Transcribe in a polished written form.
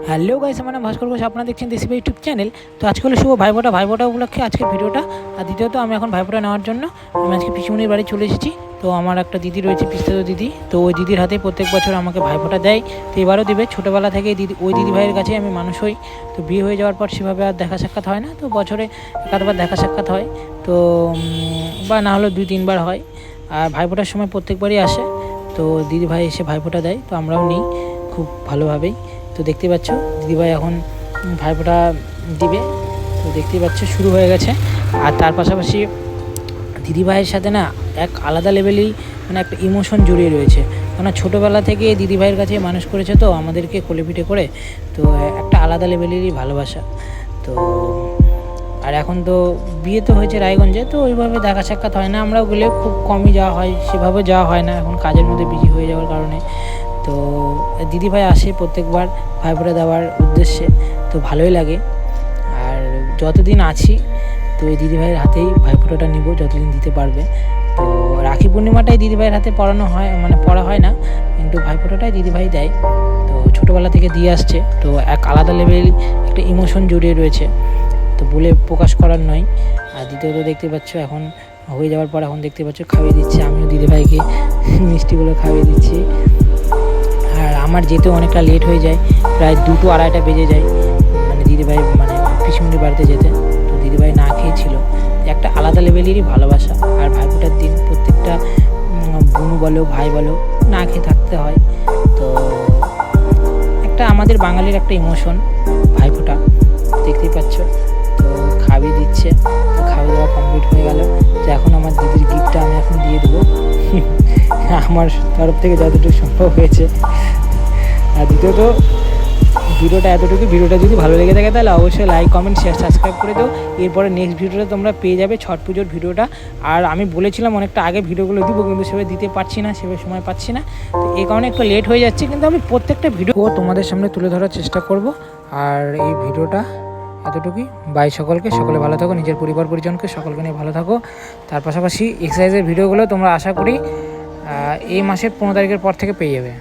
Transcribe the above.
Hello guys, আমার নাম ভাস্কর ঘোষ, আপনারা দেখছেন দেশি ভাই ইউটিউব চ্যানেল। তো আজকে হলো শুভ ভাইফোঁটা উপলক্ষে আজকের ভিডিওটা। আর দ্বিতীয়ত আমি এখন ভাইফোঁটা নেওয়ার জন্য আমি আজকে পিসিমণির বাড়ি চলে এসেছি। তো আমার একটা দিদি রয়েছে, পিস্তাতো দিদি। তো ওই দিদির হাতে প্রত্যেক বছর আমাকে ভাইফোঁটা দেয়, তো এবারও দেবে। ছোটোবেলা থেকে ওই দিদি ভাইয়ের কাছে আমি মানুষ হই। তো বিয়ে হয়ে যাওয়ার পর সেভাবে আর দেখা সাক্ষাৎ হয় না, তো বছরে একাধবার দেখা সাক্ষাৎ হয়, তো বা না হলেও 2-3 বার হয়। আর ভাইফোঁটার সময় প্রত্যেকবারই আসে, তো দিদি ভাই এসে ভাইফোঁটা দেয়, তো আমরাও নিই খুব ভালোভাবেই। তো দেখতে পাচ্ছ দিদিভাই এখন ভাইফোঁটা দিবে, তো দেখতেই পাচ্ছ শুরু হয়ে গেছে। আর তার পাশাপাশি দিদিভাইয়ের সাথে না এক আলাদা লেভেলেই মানে একটা ইমোশন জড়িয়ে রয়েছে, কেননা ছোটোবেলা থেকে দিদিভাইয়ের কাছে মানুষ করেছে, তো আমাদেরকে কোলেপিঠে করে, তো একটা আলাদা লেভেলেরই ভালোবাসা। তো আর এখন তো বিয়ে তো হয়েছে রায়গঞ্জে, তো ওইভাবে দেখা সাক্ষাৎ হয় না, আমরাও গেলে খুব কমই যাওয়া হয়, সেভাবে যাওয়া হয় না এখন কাজের মধ্যে বিজি হয়ে যাওয়ার কারণে। তো দিদিভাই আসে প্রত্যেকবার ভাইফোঁটা দেওয়ার উদ্দেশ্যে, তো ভালোই লাগে। আর যতদিন আছি তো এই দিদিভাইয়ের হাতেই ভাইফোঁটাটা নিব, যতদিন দিতে পারবে। তো রাখি পূর্ণিমাটাই দিদিভাইয়ের হাতে পড়ানো হয়, মানে পড়া হয় না, কিন্তু ভাইফোঁটাটাই দিদিভাই দেয়। তো ছোটোবেলা থেকে দিয়ে আসছে, তো এক আলাদা লেভেল একটা ইমোশন জড়িয়ে রয়েছে, তো বলে প্রকাশ করার নয়। আর দ্বিতীয়ত দেখতে পাচ্ছ এখন হয়ে যাওয়ার পর এখন দেখতে পাচ্ছ খাইয়ে দিচ্ছে, আমিও দিদিভাইকে মিষ্টিগুলো খাইয়ে দিচ্ছি। আর আমার যেতে অনেকটা লেট হয়ে যায়, প্রায় 2-2-2:30 বেজে যায়, মানে দিদিভাই মানে পিসিমণির বাড়িতে যেতে। তো দিদিভাই না খেয়েছিল, একটা আলাদা লেভেলেরই ভালোবাসা। আর ভাইফোঁটার দিন প্রত্যেকটা বোন বলো ভাই বলো না খেয়ে থাকতে হয়, তো একটা আমাদের বাঙালির একটা ইমোশন ভাইফোঁটা, দেখতেই পাচ্ছ। তো খাইয়ে দিচ্ছে, তো খাইয়ে দেওয়া কমপ্লিট হয়ে গেল। তো এখন আমার দিদির গিফটটা আমি এখন দিয়ে দেবো আমার তরফ থেকে যতটুকু সম্ভব হয়েছে। আর দ্বিতীয়ত ভিডিওটা এতটুকু, ভিডিওটা যদি ভালো লেগে থাকে তাহলে অবশ্যই লাইক কমেন্ট শেয়ার সাবস্ক্রাইব করে দাও। এরপরে নেক্সট ভিডিওটা তোমরা পেয়ে যাবে ছট পুজোর ভিডিওটা। আর আমি বলেছিলাম অনেকটা আগে ভিডিওগুলো দিব, কিন্তু সেভাবে দিতে পারছি না, সেভাবে সময় পাচ্ছি না, তো এই কারণে একটু লেট হয়ে যাচ্ছে, কিন্তু আমি প্রত্যেকটা ভিডিও তোমাদের সামনে তুলে ধরার চেষ্টা করব। আর এই ভিডিওটা এতটুকুই। বাই সকলকে, সকলে ভালো থাকো, নিজের পরিবার পরিজনকে সকলকে নিয়ে ভালো থাকো। তার পাশাপাশি এক্সারসাইজের ভিডিওগুলো তোমরা আশা করি এই মাসের 15 তারিখের পর থেকে পেয়ে যাবে।